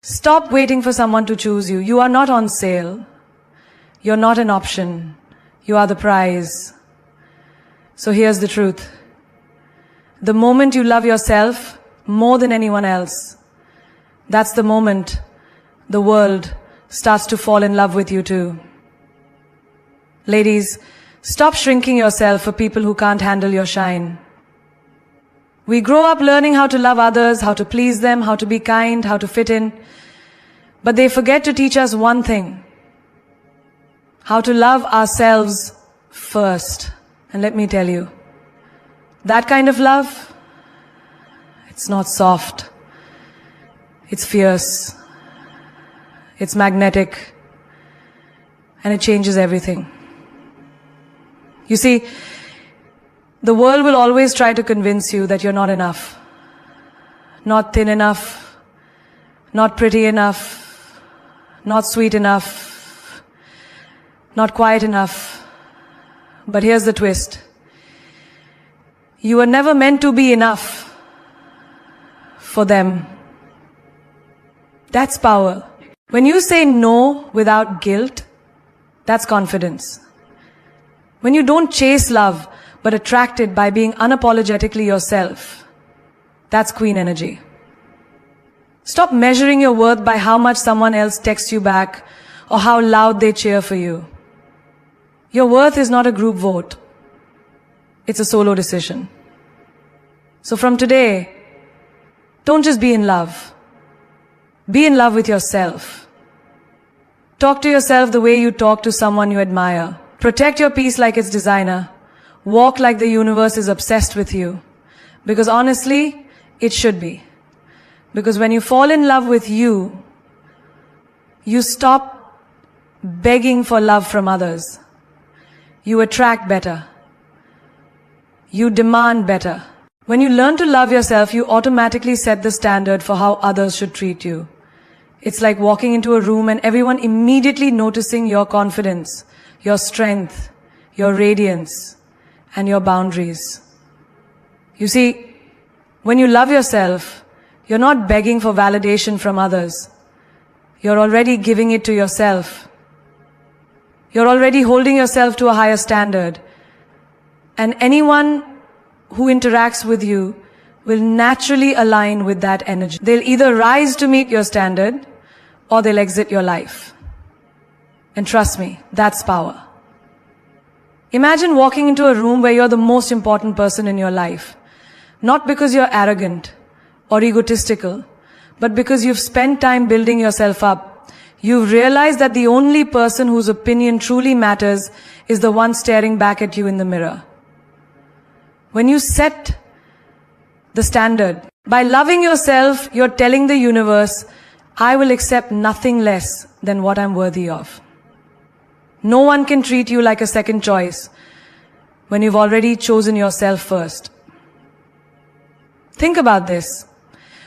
Stop waiting for someone to choose you. You are not on sale. You're not an option. You are the prize. So here's the truth. The moment you love yourself more than anyone else, that's the moment the world starts to fall in love with you too. Ladies, stop shrinking yourself for people who can't handle your shine. We grow up learning how to love others, how to please them, how to be kind, how to fit in. But they forget to teach us one thing: how to love ourselves first. And let me tell you, that kind of love, it's not soft. It's fierce. It's magnetic. And it changes everything. You see, the world will always try to convince you that you're not enough. Not thin enough. Not pretty enough. Not sweet enough. Not quiet enough. But here's the twist. You were never meant to be enough for them. That's power. When you say no without guilt, that's confidence. When you don't chase love, but attract it by being unapologetically yourself, that's queen energy. Stop measuring your worth by how much someone else texts you back or how loud they cheer for you. Your worth is not a group vote. It's a solo decision. So from today, don't just be in love. Be in love with yourself. Talk to yourself the way you talk to someone you admire. Protect your peace like it's designer. Walk like the universe is obsessed with you. Because honestly, it should be. Because when you fall in love with you, you stop begging for love from others. You attract better. You demand better. When you learn to love yourself, you automatically set the standard for how others should treat you. It's like walking into a room and everyone immediately noticing your confidence, your strength, your radiance, and your boundaries. You see, when you love yourself, you're not begging for validation from others. You're already giving it to yourself. You're already holding yourself to a higher standard. And anyone who interacts with you will naturally align with that energy. They'll either rise to meet your standard or they'll exit your life. And trust me, that's power. Imagine walking into a room where you're the most important person in your life. Not because you're arrogant or egotistical, but because you've spent time building yourself up. You've realized that the only person whose opinion truly matters is the one staring back at you in the mirror. When you set the standard, by loving yourself, you're telling the universe, I will accept nothing less than what I'm worthy of. No one can treat you like a second choice when you've already chosen yourself first. Think about this.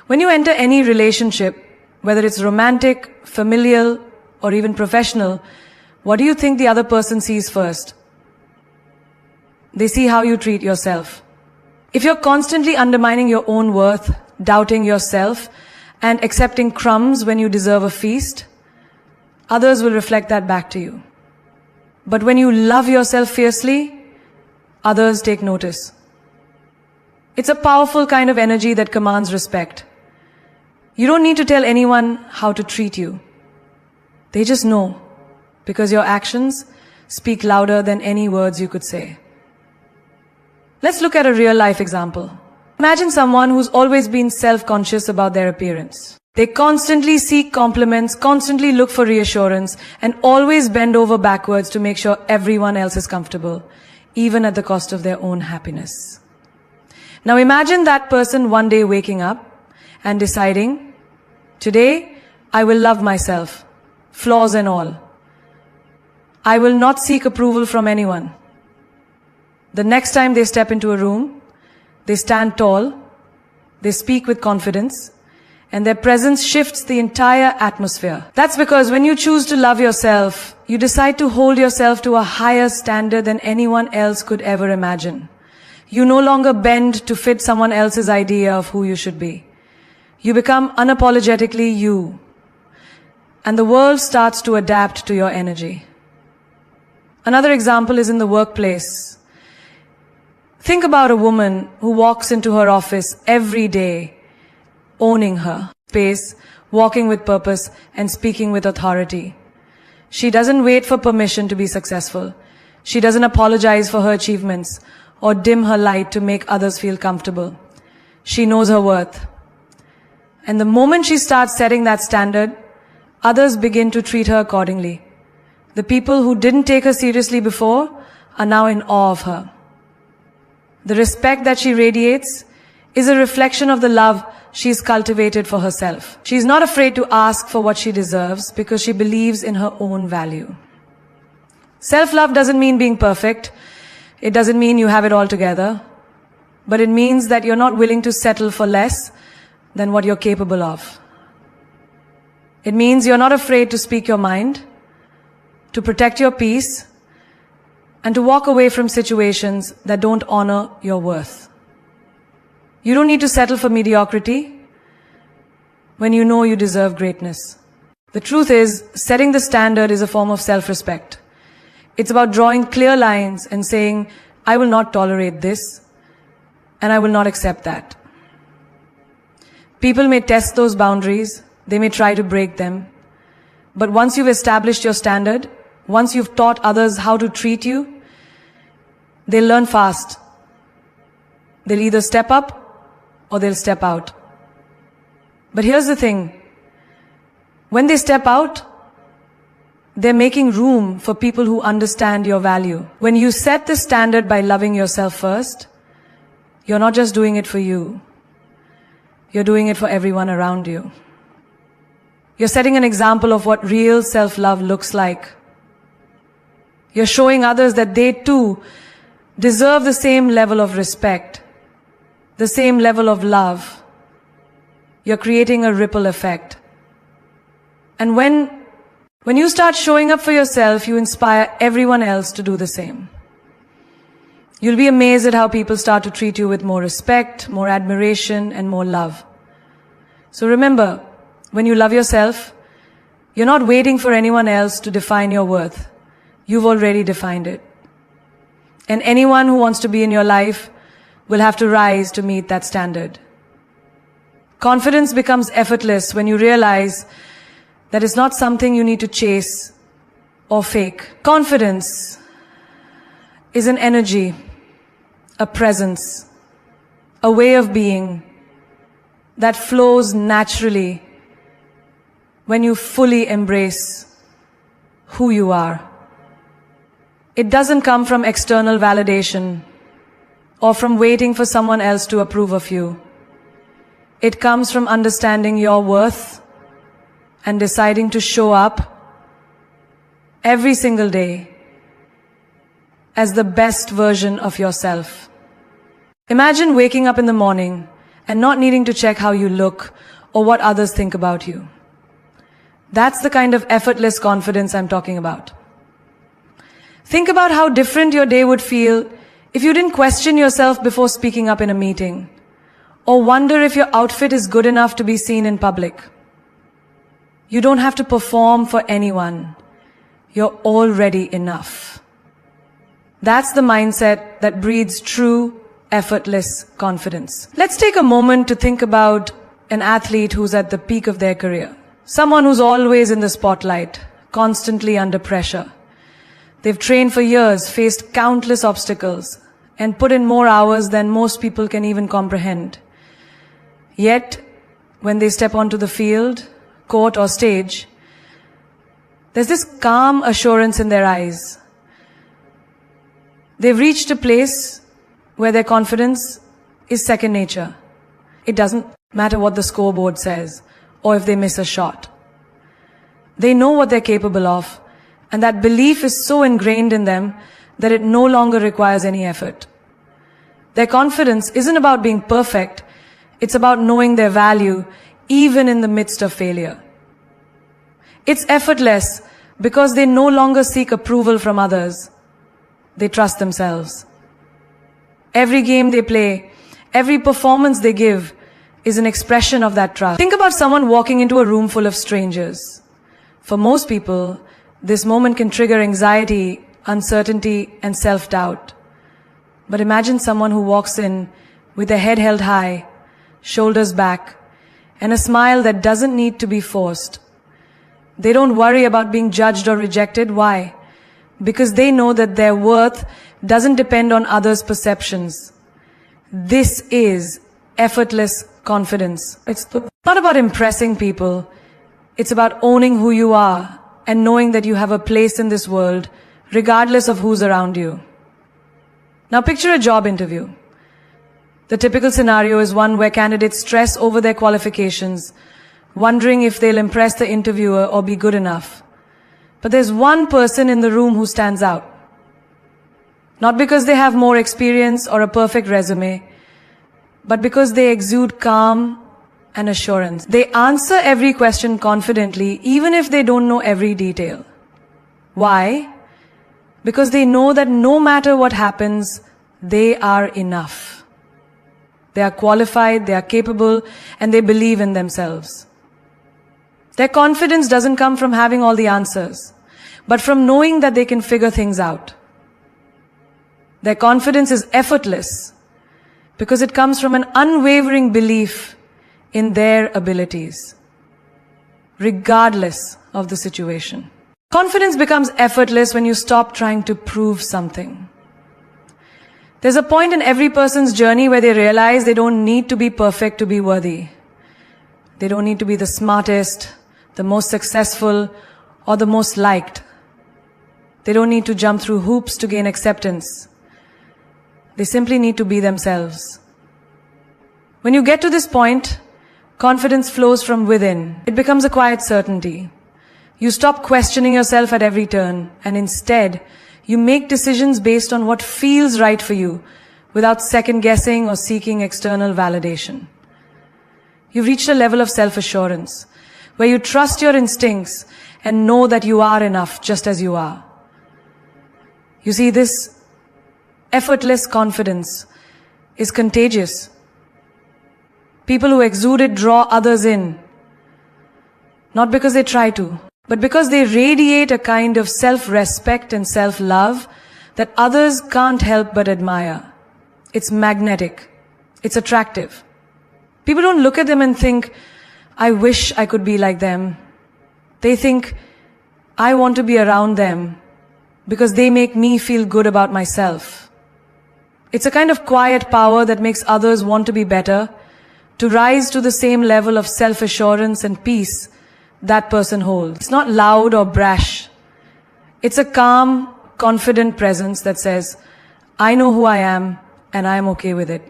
When you enter any relationship, whether it's romantic, familial, or even professional, what do you think the other person sees first? They see how you treat yourself. If you're constantly undermining your own worth, doubting yourself, and accepting crumbs when you deserve a feast, others will reflect that back to you. But when you love yourself fiercely, others take notice. It's a powerful kind of energy that commands respect. You don't need to tell anyone how to treat you. They just know, because your actions speak louder than any words you could say. Let's look at a real-life example. Imagine someone who's always been self-conscious about their appearance. They constantly seek compliments, constantly look for reassurance, and always bend over backwards to make sure everyone else is comfortable, even at the cost of their own happiness. Now imagine that person one day waking up and deciding, today I will love myself, flaws and all. I will not seek approval from anyone. The next time they step into a room, they stand tall, they speak with confidence, and their presence shifts the entire atmosphere. That's because when you choose to love yourself, you decide to hold yourself to a higher standard than anyone else could ever imagine. You no longer bend to fit someone else's idea of who you should be. You become unapologetically you, and the world starts to adapt to your energy. Another example is in the workplace. Think about a woman who walks into her office every day, owning her space, walking with purpose, and speaking with authority. She doesn't wait for permission to be successful. She doesn't apologize for her achievements or dim her light to make others feel comfortable. She knows her worth. And the moment she starts setting that standard, others begin to treat her accordingly. The people who didn't take her seriously before are now in awe of her. The respect that she radiates is a reflection of the love she's cultivated for herself. She's not afraid to ask for what she deserves because she believes in her own value. Self-love doesn't mean being perfect. It doesn't mean you have it all together. But it means that you're not willing to settle for less than what you're capable of. It means you're not afraid to speak your mind, to protect your peace, and to walk away from situations that don't honor your worth. You don't need to settle for mediocrity when you know you deserve greatness. The truth is, setting the standard is a form of self-respect. It's about drawing clear lines and saying, I will not tolerate this, and I will not accept that. People may test those boundaries, they may try to break them, but once you've established your standard, once you've taught others how to treat you, they'll learn fast. They'll either step up or they'll step out. But here's the thing. When they step out, they're making room for people who understand your value. When you set the standard by loving yourself first, you're not just doing it for you. You're doing it for everyone around you. You're setting an example of what real self-love looks like. You're showing others that they too deserve the same level of respect, the same level of love. You're creating a ripple effect. And when you start showing up for yourself, you inspire everyone else to do the same. You'll be amazed at how people start to treat you with more respect, more admiration, and more love. So remember, when you love yourself, you're not waiting for anyone else to define your worth. You've already defined it. And anyone who wants to be in your life will have to rise to meet that standard. Confidence becomes effortless when you realize that it's not something you need to chase or fake. Confidence is an energy, a presence, a way of being that flows naturally when you fully embrace who you are. It doesn't come from external validation or from waiting for someone else to approve of you. It comes from understanding your worth and deciding to show up every single day as the best version of yourself. Imagine waking up in the morning and not needing to check how you look or what others think about you. That's the kind of effortless confidence I'm talking about. Think about how different your day would feel if you didn't question yourself before speaking up in a meeting, or wonder if your outfit is good enough to be seen in public. You don't have to perform for anyone. You're already enough. That's the mindset that breeds true, effortless confidence. Let's take a moment to think about an athlete who's at the peak of their career. Someone who's always in the spotlight, constantly under pressure. They've trained for years, faced countless obstacles, and put in more hours than most people can even comprehend. Yet, when they step onto the field, court, or stage, there's this calm assurance in their eyes. They've reached a place where their confidence is second nature. It doesn't matter what the scoreboard says or if they miss a shot. They know what they're capable of, and that belief is so ingrained in them that it no longer requires any effort. Their confidence isn't about being perfect, it's about knowing their value even in the midst of failure. It's effortless because they no longer seek approval from others. They trust themselves. Every game they play, every performance they give is an expression of that trust. Think about someone walking into a room full of strangers. For most people, this moment can trigger anxiety, uncertainty, and self-doubt. But imagine someone who walks in with their head held high, shoulders back, and a smile that doesn't need to be forced. They don't worry about being judged or rejected. Why? Because they know that their worth doesn't depend on others' perceptions. This is effortless confidence. It's not about impressing people. It's about owning who you are and knowing that you have a place in this world, regardless of who's around you. Now picture a job interview. The typical scenario is one where candidates stress over their qualifications, wondering if they'll impress the interviewer or be good enough. But there's one person in the room who stands out. Not because they have more experience or a perfect resume, but because they exude calm and assurance. They answer every question confidently, even if they don't know every detail. Why? Because they know that no matter what happens, they are enough. They are qualified, they are capable, and they believe in themselves. Their confidence doesn't come from having all the answers, but from knowing that they can figure things out. Their confidence is effortless because it comes from an unwavering belief in their abilities, regardless of the situation. Confidence becomes effortless when you stop trying to prove something. There's a point in every person's journey where they realize they don't need to be perfect to be worthy. They don't need to be the smartest, the most successful, or the most liked. They don't need to jump through hoops to gain acceptance. They simply need to be themselves. When you get to this point, confidence flows from within. It becomes a quiet certainty. You stop questioning yourself at every turn, and instead, you make decisions based on what feels right for you, without second-guessing or seeking external validation. You've reached a level of self-assurance, where you trust your instincts and know that you are enough just as you are. You see, this effortless confidence is contagious. People who exude it draw others in, not because they try to, but because they radiate a kind of self-respect and self-love that others can't help but admire. It's magnetic. It's attractive. People don't look at them and think, I wish I could be like them. They think, I want to be around them because they make me feel good about myself. It's a kind of quiet power that makes others want to be better, to rise to the same level of self-assurance and peace that person holds. It's not loud or brash. It's a calm, confident presence that says, I know who I am and I am okay with it.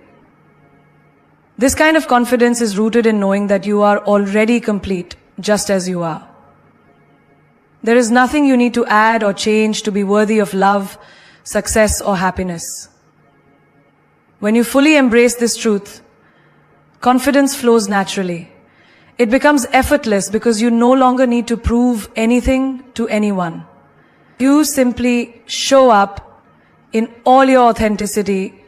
This kind of confidence is rooted in knowing that you are already complete, just as you are. There is nothing you need to add or change to be worthy of love, success, or happiness. When you fully embrace this truth, confidence flows naturally. It becomes effortless because you no longer need to prove anything to anyone. You simply show up in all your authenticity,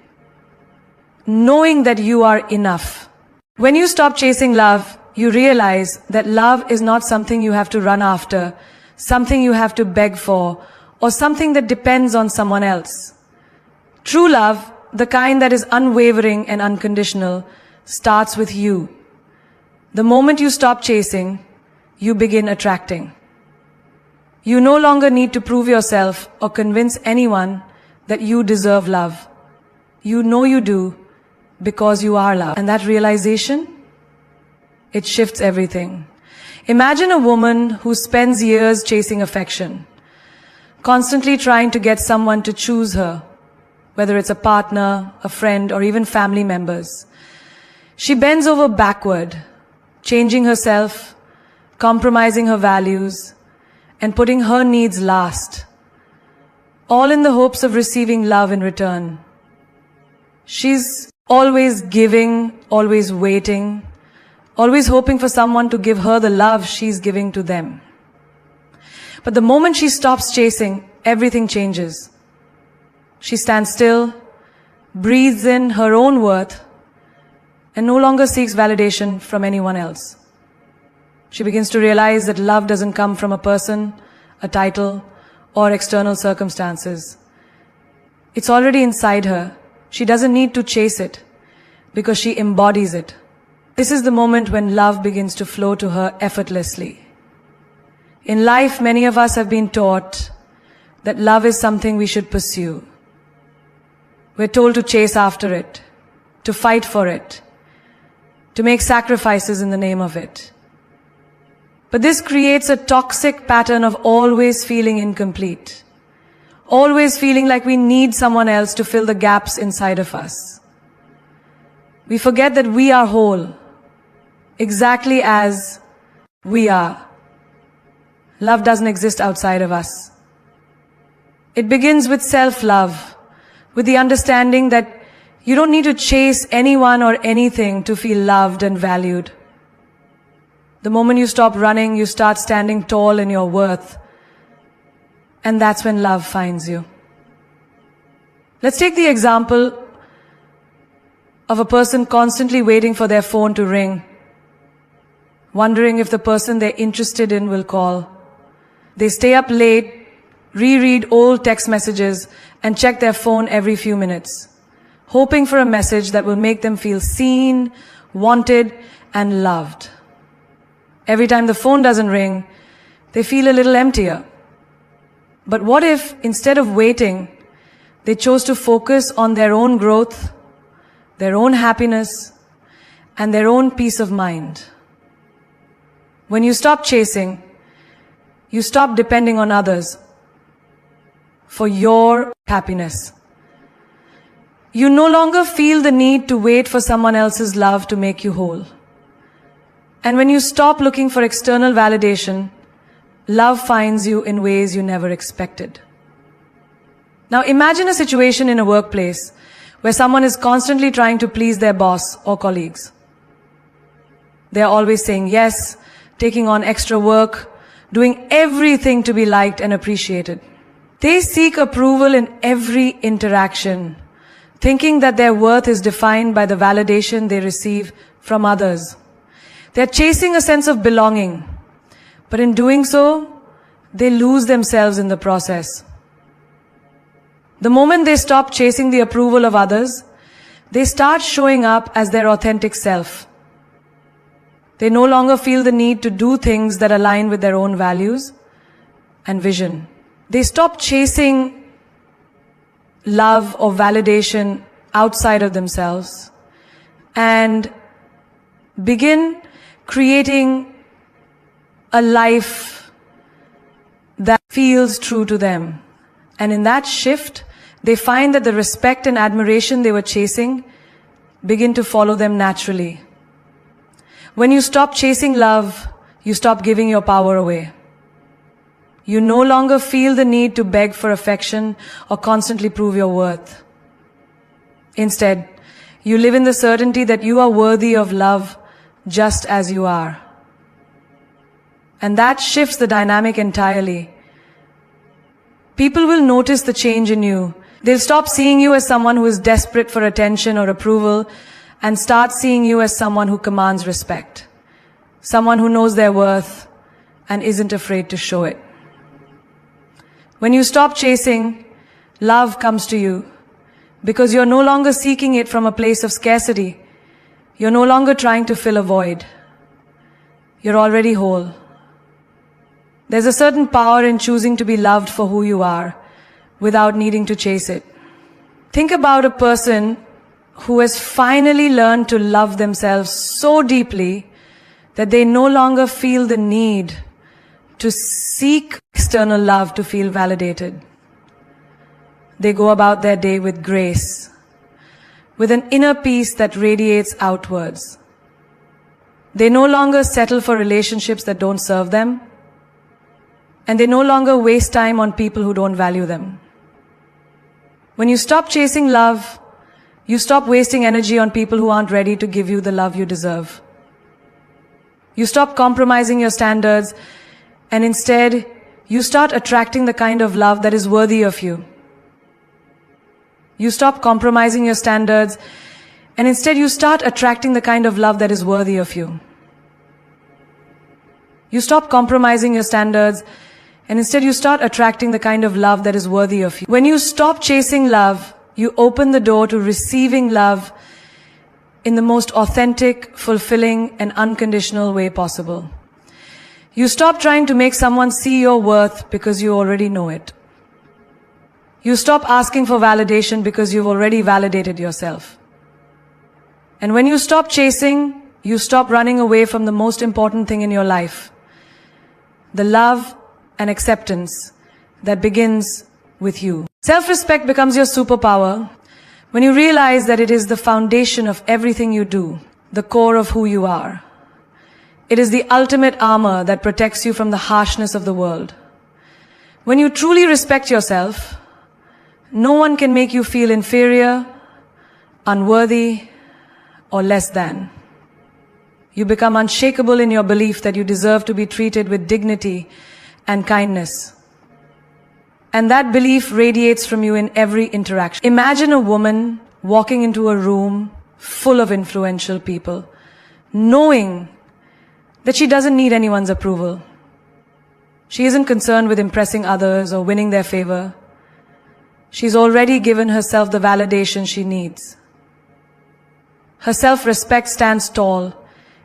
knowing that you are enough. When you stop chasing love, you realize that love is not something you have to run after, something you have to beg for, or something that depends on someone else. True love, the kind that is unwavering and unconditional, starts with you. The moment you stop chasing, you begin attracting. You no longer need to prove yourself or convince anyone that you deserve love. You know you do because you are loved. And that realization, it shifts everything. Imagine a woman who spends years chasing affection, constantly trying to get someone to choose her, whether it's a partner, a friend, or even family members. She bends over backward, changing herself, compromising her values, and putting her needs last, all in the hopes of receiving love in return. She's always giving, always waiting, always hoping for someone to give her the love she's giving to them. But the moment she stops chasing, everything changes. She stands still, breathes in her own worth, and no longer seeks validation from anyone else. She begins to realize that love doesn't come from a person, a title, or external circumstances. It's already inside her. She doesn't need to chase it because she embodies it. This is the moment when love begins to flow to her effortlessly. In life, many of us have been taught that love is something we should pursue. We're told to chase after it, to fight for it, to make sacrifices in the name of it. But this creates a toxic pattern of always feeling incomplete, always feeling like we need someone else to fill the gaps inside of us. We forget that we are whole, exactly as we are. Love doesn't exist outside of us. It begins with self-love, with the understanding that you don't need to chase anyone or anything to feel loved and valued. The moment you stop running, you start standing tall in your worth. And that's when love finds you. Let's take the example of a person constantly waiting for their phone to ring, wondering if the person they're interested in will call. They stay up late, reread old text messages, and check their phone every few minutes, hoping for a message that will make them feel seen, wanted, and loved. Every time the phone doesn't ring, they feel a little emptier. But what if, instead of waiting, they chose to focus on their own growth, their own happiness, and their own peace of mind? When you stop chasing, you stop depending on others for your happiness. You no longer feel the need to wait for someone else's love to make you whole. And when you stop looking for external validation, love finds you in ways you never expected. Now imagine a situation in a workplace where someone is constantly trying to please their boss or colleagues. They are always saying yes, taking on extra work, doing everything to be liked and appreciated. They seek approval in every interaction, thinking that their worth is defined by the validation they receive from others. They're chasing a sense of belonging, but in doing so, they lose themselves in the process. The moment they stop chasing the approval of others, they start showing up as their authentic self. They no longer feel the need to do things that align with their own values and vision. They stop chasing love or validation outside of themselves and begin creating a life that feels true to them. And in that shift, they find that the respect and admiration they were chasing begin to follow them naturally. When you stop chasing love, you stop giving your power away. You no longer feel the need to beg for affection or constantly prove your worth. Instead, you live in the certainty that you are worthy of love just as you are. And that shifts the dynamic entirely. People will notice the change in you. They'll stop seeing you as someone who is desperate for attention or approval and start seeing you as someone who commands respect. Someone who knows their worth and isn't afraid to show it. When you stop chasing, love comes to you because you're no longer seeking it from a place of scarcity. You're no longer trying to fill a void. You're already whole. There's a certain power in choosing to be loved for who you are without needing to chase it. Think about a person who has finally learned to love themselves so deeply that they no longer feel the need to seek external love to feel validated. They go about their day with grace, with an inner peace that radiates outwards. They no longer settle for relationships that don't serve them, and they no longer waste time on people who don't value them. When you stop chasing love, you stop wasting energy on people who aren't ready to give you the love you deserve. You stop compromising your standards, and instead, you start attracting the kind of love that is worthy of you. You stop compromising your standards, and instead you start attracting the kind of love that is worthy of you. You stop compromising your standards, and instead you start attracting the kind of love that is worthy of you. When you stop chasing love, you open the door to receiving love in the most authentic, fulfilling, and unconditional way possible. You stop trying to make someone see your worth because you already know it. You stop asking for validation because you've already validated yourself. And when you stop chasing, you stop running away from the most important thing in your life, the love and acceptance that begins with you. Self-respect becomes your superpower when you realize that it is the foundation of everything you do, the core of who you are. It is the ultimate armor that protects you from the harshness of the world. When you truly respect yourself, no one can make you feel inferior, unworthy, or less than. You become unshakable in your belief that you deserve to be treated with dignity and kindness. And that belief radiates from you in every interaction. Imagine a woman walking into a room full of influential people, knowing that she doesn't need anyone's approval. She isn't concerned with impressing others or winning their favor. She's already given herself the validation she needs. Her self-respect stands tall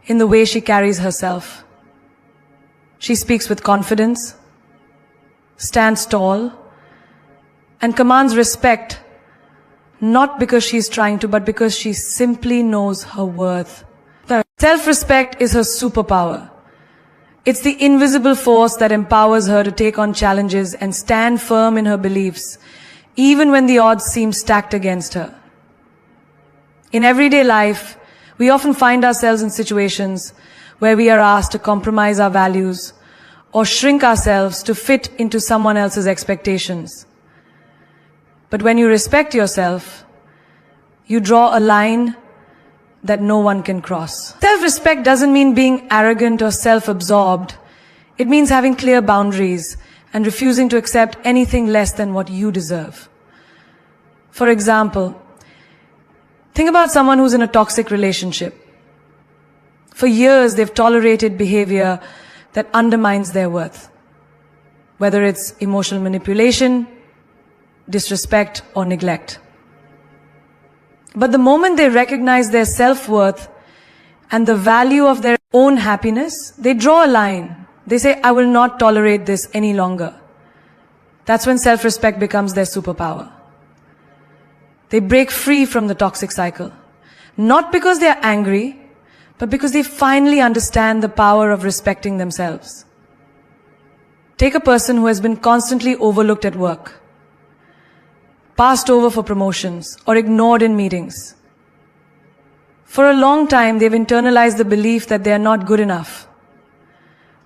in the way she carries herself. She speaks with confidence, stands tall, and commands respect, not because she's trying to, but because she simply knows her worth. Self-respect is her superpower. It's the invisible force that empowers her to take on challenges and stand firm in her beliefs, even when the odds seem stacked against her. In everyday life, we often find ourselves in situations where we are asked to compromise our values or shrink ourselves to fit into someone else's expectations. But when you respect yourself, you draw a line that no one can cross. Self-respect doesn't mean being arrogant or self-absorbed. It means having clear boundaries and refusing to accept anything less than what you deserve. For example, think about someone who's in a toxic relationship. For years, they've tolerated behavior that undermines their worth, whether it's emotional manipulation, disrespect, or neglect. But the moment they recognize their self-worth and the value of their own happiness, they draw a line. They say, I will not tolerate this any longer. That's when self-respect becomes their superpower. They break free from the toxic cycle. Not because they are angry, but because they finally understand the power of respecting themselves. Take a person who has been constantly overlooked at work, passed over for promotions, or ignored in meetings. For a long time, they've internalized the belief that they are not good enough,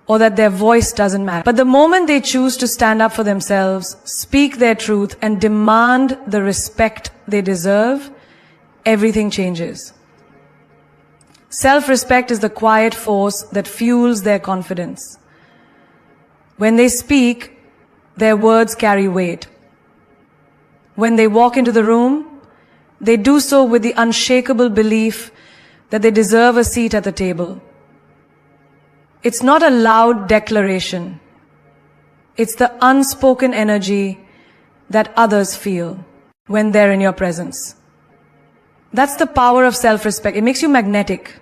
or that their voice doesn't matter. But the moment they choose to stand up for themselves, speak their truth, and demand the respect they deserve, everything changes. Self-respect is the quiet force that fuels their confidence. When they speak, their words carry weight. When they walk into the room, they do so with the unshakable belief that they deserve a seat at the table. It's not a loud declaration. It's the unspoken energy that others feel when they're in your presence. That's the power of self-respect. It makes you magnetic.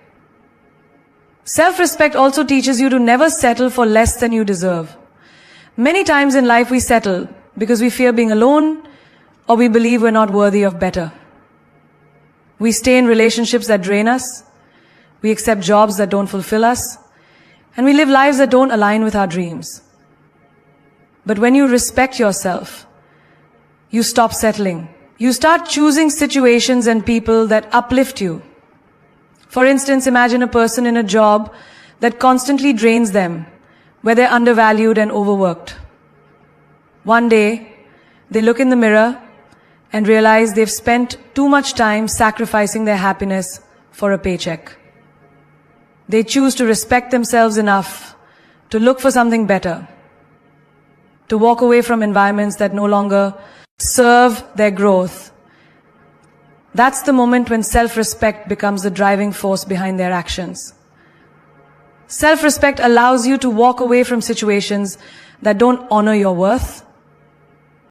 Self-respect also teaches you to never settle for less than you deserve. Many times in life we settle because we fear being alone or we believe we're not worthy of better. We stay in relationships that drain us. We accept jobs that don't fulfill us. And we live lives that don't align with our dreams. But when you respect yourself, you stop settling. You start choosing situations and people that uplift you. For instance, imagine a person in a job that constantly drains them, where they're undervalued and overworked. One day, they look in the mirror and realize they've spent too much time sacrificing their happiness for a paycheck. They choose to respect themselves enough to look for something better, to walk away from environments that no longer serve their growth. That's the moment when self-respect becomes the driving force behind their actions. Self-respect allows you to walk away from situations that don't honor your worth.